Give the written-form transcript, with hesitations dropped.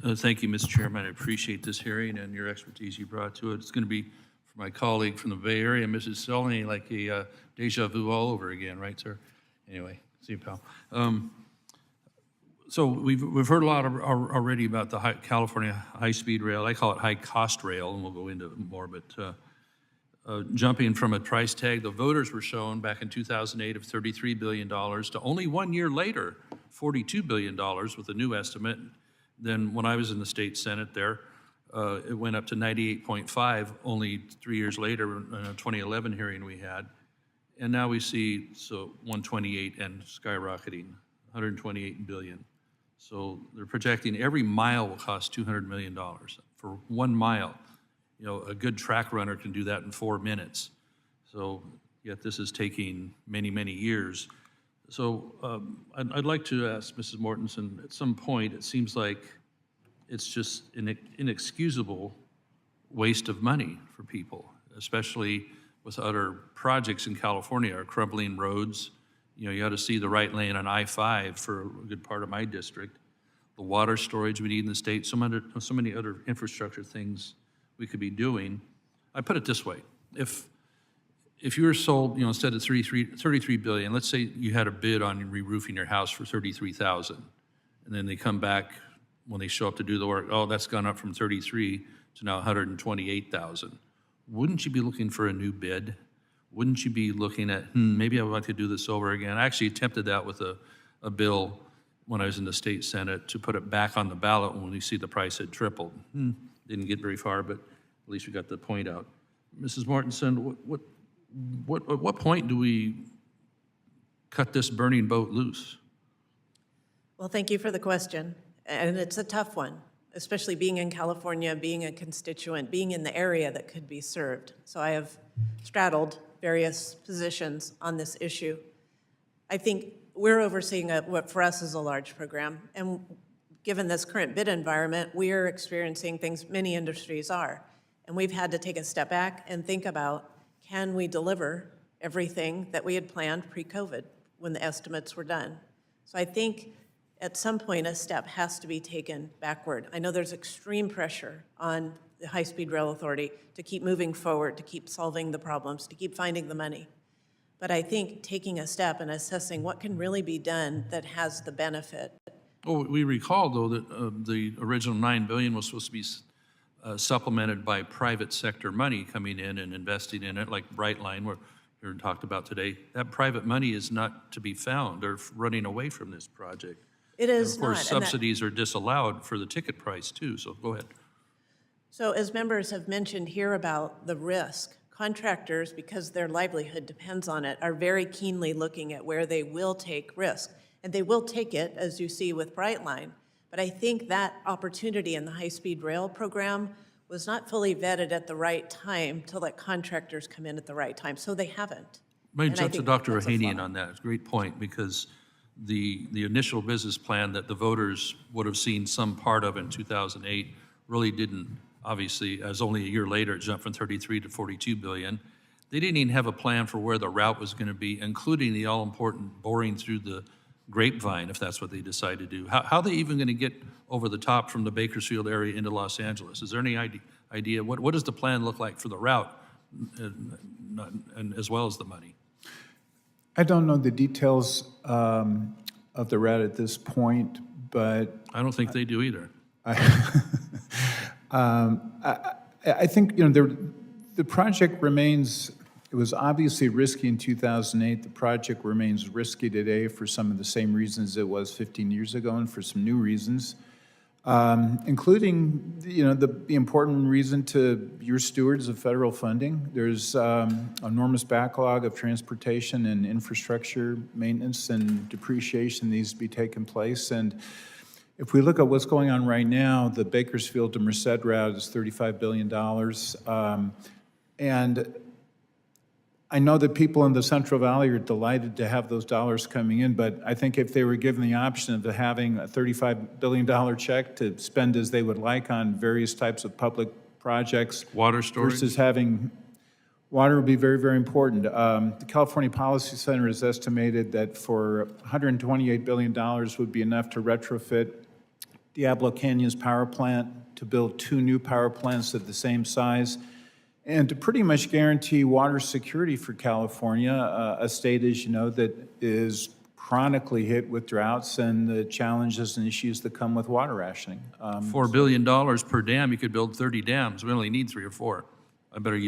Thank you, Mr. Chairman. I appreciate this hearing and your expertise you brought to it. It's going to be, for my colleague from the Bay Area, Mrs. Selny, like a deja vu all over again, right, sir? Anyway, see you, pal. So we've heard a lot already about the California high-speed rail. I call it high-cost rail, and we'll go into it more, but jumping from a price tag the voters were shown back in 2008 of $33 billion to only 1 year later, $42 billion with a new estimate. Then when I was in the state Senate there, it went up to 98.5 only 3 years later in a 2011 hearing we had. And now we see 128 and skyrocketing, 128 billion. So they're projecting every mile will cost $200 million for 1 mile. You know, a good track runner can do that in 4 minutes. So yet this is taking many, many years. So I'd like to ask Mrs. Mortensen, at some point, it seems like it's just an inexcusable waste of money for people, especially with other projects in California, our crumbling roads. You know, you ought to see the right lane on I-5 for a good part of my district, the water storage we need in the state, so many other infrastructure things we could be doing. I put it this way, if you were sold, you know, instead of 33 billion, let's say you had a bid on re-roofing your house for 33,000, and then they come back when they show up to do the work, oh, that's gone up from 33 to now 128,000. Wouldn't you be looking for a new bid? Wouldn't you be looking at, maybe I would like to do this over again? I actually attempted that with a bill when I was in the state Senate to put it back on the ballot when we see the price had tripled. Didn't get very far, but at least we got the point out. Mrs. Mortensen, at what point do we cut this burning boat loose? Well, thank you for the question. And it's a tough one, especially being in California, being a constituent, being in the area that could be served. So I have straddled various positions on this issue. I think we're overseeing what for us is a large program. And given this current bid environment, we are experiencing things many industries are. And we've had to take a step back and think about, can we deliver everything that we had planned pre-COVID when the estimates were done? So I think at some point a step has to be taken backward. I know there's extreme pressure on the High-Speed Rail Authority to keep moving forward, to keep solving the problems, to keep finding the money. But I think taking a step and assessing what can really be done that has the benefit. Oh, we recall, though, that the original $9 billion was supposed to be supplemented by private sector money coming in and investing in it, like Brightline, where you talked about today. That private money is not to be found. They're running away from this project. It is not. Of course, subsidies are disallowed for the ticket price, too, so go ahead. So as members have mentioned here about the risk, contractors, because their livelihood depends on it, are very keenly looking at where they will take risk. And they will take it, as you see with Brightline. But I think that opportunity in the high-speed rail program was not fully vetted at the right time to let contractors come in at the right time, so they haven't. Maybe jump to Dr. Ohanian on that. It's a great point, because the initial business plan that the voters would have seen some part of in 2008 really didn't, obviously, as only a year later it jumped from 33 to 42 billion. They didn't even have a plan for where the route was going to be, including the all-important boring through the Grapevine, if that's what they decide to do. How are they even going to get over the top from the Bakersfield area into Los Angeles? Is there any idea? What does the plan look like for the route, and as well as the money? I don't know the details of the route at this point, but I don't think they do either. I think, you know, the project remains. It was obviously risky in 2008. The project remains risky today for some of the same reasons it was 15 years ago, and for some new reasons, including, you know, the important reason to your stewards of federal funding. There's enormous backlog of transportation and infrastructure maintenance and depreciation needs to be taking place. And if we look at what's going on right now, the Bakersfield to Merced route is $35 billion. And I know that people in the Central Valley are delighted to have those dollars coming in, but I think if they were given the option of having a $35 billion check to spend as they would like on various types of public projects, water storage versus having water would be very, very important. The California Policy Center has estimated that for $128 billion would be enough to retrofit Diablo Canyon's power plant, to build 2 new power plants of the same size, and to pretty much guarantee water security for California, a state, as you know, that is chronically hit with droughts and the challenges and issues that come with water rationing. $4 billion per dam, you could build 30 dams. We only need 3 or 4. I better use